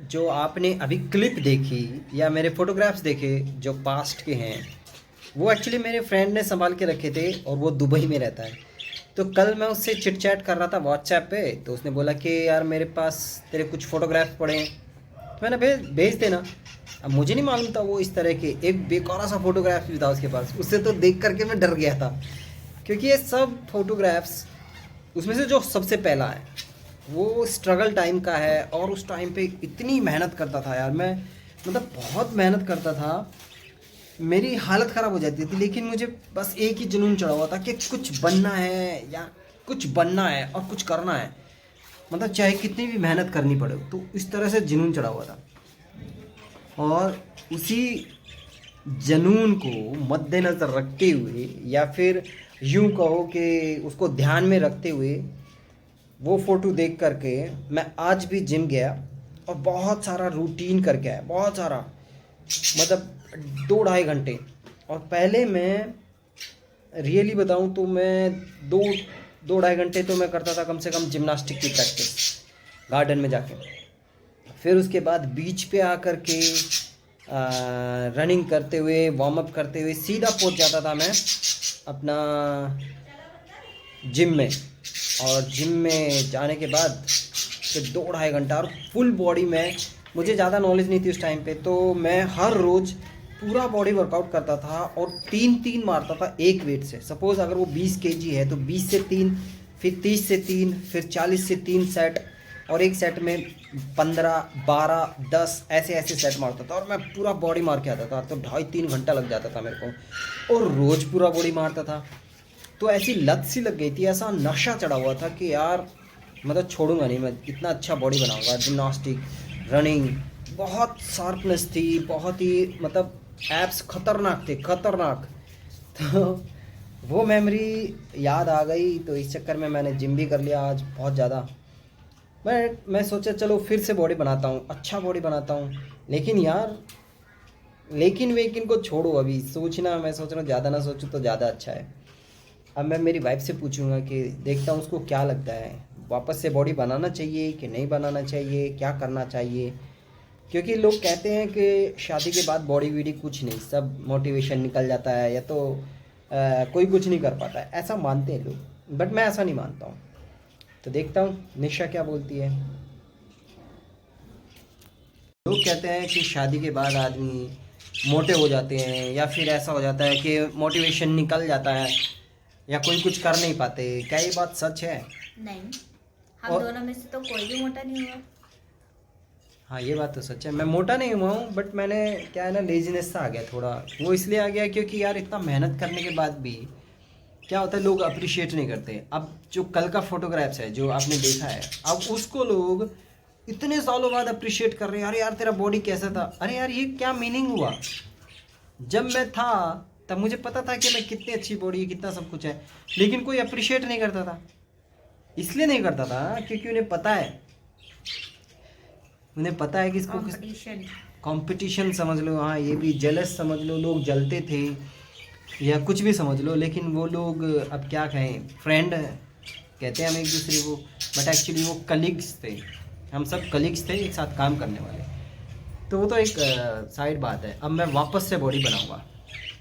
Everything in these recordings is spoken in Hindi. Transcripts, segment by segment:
जो आपने अभी क्लिप देखी या मेरे फोटोग्राफ्स देखे जो पास्ट के हैं, वो एक्चुअली मेरे फ्रेंड ने संभाल के रखे थे और वो दुबई में रहता है। तो कल मैं उससे चिट चैट कर रहा था व्हाट्सएप पे, तो उसने बोला कि यार मेरे पास तेरे कुछ फ़ोटोग्राफ्स पड़े हैं। तो मैंने भेज भेज देना। अब मुझे नहीं मालूम था वो इस तरह के एक बेकार सा फोटोग्राफ भी था उसके पास। उससे तो देख करके मैं डर गया था, क्योंकि ये सब फोटोग्राफ्स उसमें से जो सबसे पहला है वो स्ट्रगल टाइम का है। और उस टाइम पे इतनी मेहनत करता था यार मैं, मतलब बहुत मेहनत करता था। मेरी हालत ख़राब हो जाती थी, लेकिन मुझे बस एक ही जुनून चढ़ा हुआ था कि कुछ बनना है यार, कुछ बनना है और कुछ करना है। मतलब चाहे कितनी भी मेहनत करनी पड़े, तो इस तरह से जुनून चढ़ा हुआ था। और उसी जुनून को मद्देनज़र रखते हुए, या फिर यूं कहो कि उसको ध्यान में रखते हुए, वो फ़ोटो देख करके मैं आज भी जिम गया और बहुत सारा रूटीन करके आया, बहुत सारा, मतलब 2 ढाई घंटे। और पहले मैं रियली बताऊं तो मैं 2 2 ढाई घंटे तो मैं करता था कम से कम जिम्नास्टिक की प्रैक्टिस गार्डन में जाके। फिर उसके बाद बीच पे आकर के रनिंग करते हुए, वार्म अप करते हुए सीधा पहुंच जाता था मैं अपना जिम में। और जिम में जाने के बाद फिर 2 ढाई घंटा और फुल बॉडी में, मुझे ज़्यादा नॉलेज नहीं थी उस टाइम पे, तो मैं हर रोज़ पूरा बॉडी वर्कआउट करता था और 3 3 मारता था एक वेट से। सपोज़ अगर वो 20 kg है तो 20 से 3, फिर 30 से 3, फिर 40 से 3 सेट, और एक सेट में 15 12 10 ऐसे ऐसे सेट मारता था और मैं पूरा बॉडी मार के आता था। तो 2.5 3 घंटा लग जाता था मेरे को, और रोज़ पूरा बॉडी मारता था। तो ऐसी लत सी लग गई थी, ऐसा नशा चढ़ा हुआ था कि यार मतलब छोड़ूंगा नहीं, मैं इतना अच्छा बॉडी बनाऊंगा। जिम्नास्टिक, रनिंग, बहुत शार्पनेस थी, बहुत ही मतलब एब्स खतरनाक थे, खतरनाक। तो वो मेमोरी याद आ गई, तो इस चक्कर में मैंने जिम भी कर लिया आज बहुत ज़्यादा। मैं सोचा चलो फिर से बॉडी बनाता हूँ, अच्छा बॉडी बनाता हूँ। लेकिन यार, लेकिन वेकिन को छोड़ो, अभी सोचना, मैं सोच रहा हूँ ज़्यादा ना सोचूं तो ज़्यादा अच्छा है। अब मैं मेरी वाइफ से पूछूंगा कि देखता हूँ उसको क्या लगता है, वापस से बॉडी बनाना चाहिए कि नहीं बनाना चाहिए, क्या करना चाहिए। क्योंकि लोग कहते हैं कि शादी के बाद बॉडी वीडी कुछ नहीं, सब मोटिवेशन निकल जाता है, या तो कोई कुछ नहीं कर पाता है, ऐसा मानते हैं लोग। बट मैं ऐसा नहीं मानता हूँ। तो देखता हूँ निशा क्या बोलती है। लोग कहते हैं कि शादी के बाद आदमी मोटे हो जाते हैं, या फिर ऐसा हो जाता है कि मोटिवेशन निकल जाता है, या कोई कुछ कर नहीं पाते। क्या ये बात सच है? नहीं, हम और दोनों में से तो कोई भी मोटा नहीं हुआ। हाँ, ये बात तो सच है, मैं मोटा नहीं हुआ हूँ, बट मैंने क्या है ना, लेजीनेस सा आ गया थोड़ा। वो इसलिए आ गया क्योंकि यार इतना मेहनत करने के बाद भी क्या होता है, लोग अप्रिशिएट नहीं करते। अब जो कल का फोटोग्राफ्स है जो आपने देखा है, अब उसको लोग इतने सालों बाद अप्रिशिएट कर रहे हैं। अरे यार तेरा बॉडी कैसा था? अरे यार ये क्या मीनिंग हुआ? जब मैं था तब मुझे पता था कि मैं कितनी अच्छी बॉडी है, कितना सब कुछ है, लेकिन कोई अप्रिशिएट नहीं करता था। इसलिए नहीं करता था क्योंकि उन्हें पता है कि इसको किस कंपटीशन। कंपटीशन समझ लो, हाँ ये भी जेलस समझ लो, लोग जलते थे या कुछ भी समझ लो। लेकिन वो लोग, अब क्या कहें, फ्रेंड कहते हैं हम एक दूसरे को, बट एक्चुअली वो कलीग्स थे। हम सब कलीग्स थे, एक साथ काम करने वाले। तो वो तो एक साइड बात है। अब मैं वापस से बॉडी बनाऊंगा।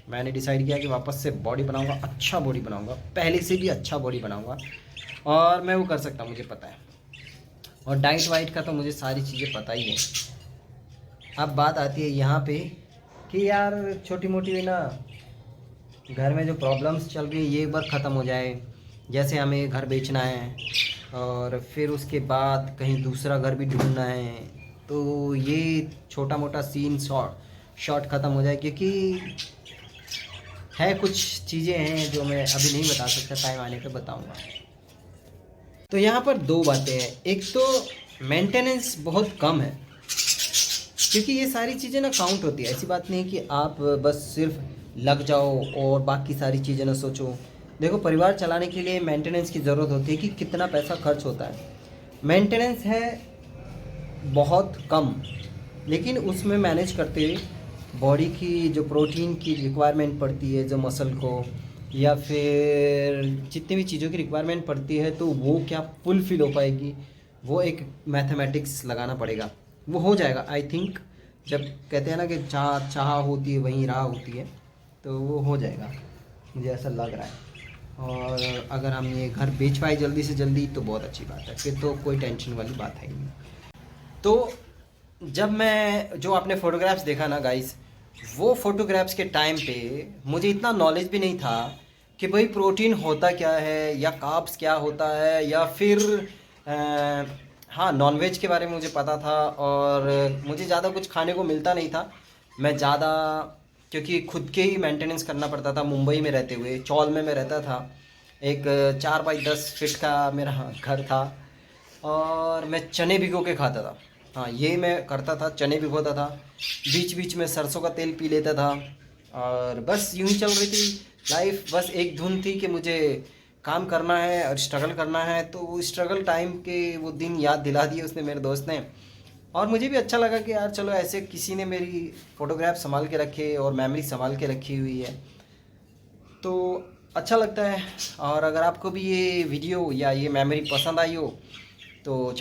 मैंने डिसाइड किया कि वापस से बॉडी बनाऊंगा, अच्छा बॉडी बनाऊंगा, पहले से भी अच्छा बॉडी बनाऊंगा। और मैं वो कर सकता हूँ, मुझे पता है। और डाइट वाइट का तो मुझे सारी चीज़ें पता ही है। अब बात आती है यहाँ पे कि यार छोटी मोटी भी ना, घर में जो प्रॉब्लम्स चल रही है ये एक बार ख़त्म हो जाए। जैसे हमें घर बेचना है और फिर उसके बाद कहीं दूसरा घर भी ढूंढना है, तो ये छोटा मोटा सीन शॉर्ट ख़त्म हो जाए। क्योंकि है कुछ चीज़ें हैं जो मैं अभी नहीं बता सकता, टाइम आने पे बताऊंगा। तो यहाँ पर दो बातें हैं। एक तो मेंटेनेंस बहुत कम है, क्योंकि ये सारी चीज़ें ना काउंट होती है। ऐसी बात नहीं कि आप बस सिर्फ लग जाओ और बाकी सारी चीज़ें ना सोचो। देखो, परिवार चलाने के लिए मेंटेनेंस की ज़रूरत होती है कि कितना पैसा खर्च होता है। मेंटेनेंस है बहुत कम, लेकिन उसमें मैनेज करते हुए बॉडी की जो प्रोटीन की रिक्वायरमेंट पड़ती है, जो मसल को, या फिर जितनी भी चीज़ों की रिक्वायरमेंट पड़ती है, तो वो क्या फुलफिल हो पाएगी, वो एक मैथमेटिक्स लगाना पड़ेगा। वो हो जाएगा आई थिंक। जब कहते हैं ना कि जहाँ चाह होती है वहीं राह होती है, तो वो हो जाएगा, मुझे ऐसा लग रहा है। और अगर हम ये घर बेच पाए जल्दी से जल्दी तो बहुत अच्छी बात है, फिर तो कोई टेंशन वाली बात है ही नहीं। तो जब मैं जो आपने फ़ोटोग्राफ्स देखा ना गाइस, वो फ़ोटोग्राफ्स के टाइम पे मुझे इतना नॉलेज भी नहीं था कि भाई प्रोटीन होता क्या है या कार्ब्स क्या होता है, या फिर हाँ नॉनवेज के बारे में मुझे पता था। और मुझे ज़्यादा कुछ खाने को मिलता नहीं था, मैं ज़्यादा क्योंकि खुद के ही मेंटेनेंस करना पड़ता था। मुंबई में रहते हुए चौल में मैं रहता था, एक 4 बाई 10 फीट का मेरा घर था, और मैं चने भिगो के खाता था। हाँ ये मैं करता था, चने भिगोता था, बीच बीच में सरसों का तेल पी लेता था, और बस यूं ही चल रही थी लाइफ। बस एक धुन थी कि मुझे काम करना है और स्ट्रगल करना है। तो वो स्ट्रगल टाइम के वो दिन याद दिला दिए उसने, मेरे दोस्त ने। और मुझे भी अच्छा लगा कि यार चलो ऐसे किसी ने मेरी फ़ोटोग्राफ संभाल के रखे और मेमोरी संभाल के रखी हुई है, तो अच्छा लगता है। और अगर आपको भी ये वीडियो या ये मेमोरी पसंद आई हो तो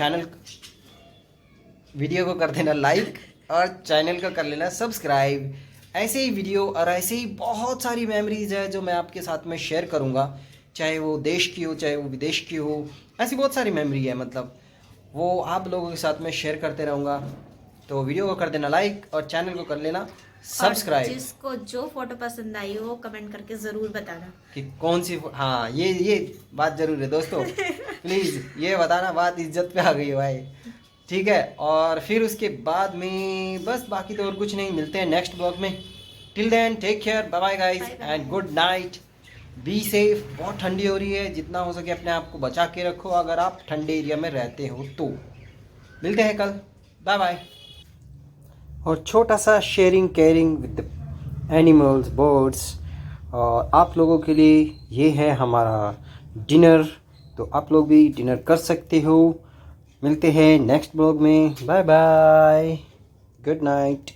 वीडियो को कर देना लाइक और चैनल को कर लेना सब्सक्राइब। ऐसे ही वीडियो और ऐसे ही बहुत सारी मेमोरीज है जो मैं आपके साथ में शेयर करूँगा, चाहे वो देश की हो चाहे वो विदेश की हो। ऐसी बहुत सारी मेमोरी है, मतलब वो आप लोगों के साथ में शेयर करते रहूँगा। तो वीडियो को कर देना लाइक और चैनल को कर लेना और सब्सक्राइब। जिसको जो फोटो पसंद आई हो कमेंट करके जरूर बताना कि कौन सी, हाँ ये बात ज़रूर है दोस्तों, प्लीज़ ये बताना, बात इज्जत पे आ गई है भाई, ठीक है। और फिर उसके बाद में बस बाकी तो और कुछ नहीं, मिलते हैं नेक्स्ट ब्लॉग में। Till then take care, bye bye guys and good night, be safe. बहुत ठंडी हो रही है, जितना हो सके अपने आप को बचा के रखो अगर आप ठंडे एरिया में रहते हो तो। मिलते हैं कल, बाय बाय। और छोटा सा sharing caring with animals birds, और आप लोगों के लिए ये है हमारा डिनर, तो आप लोग भी डिनर कर सकते हो। मिलते हैं नेक्स्ट ब्लॉग में, बाय बाय, गुड नाइट।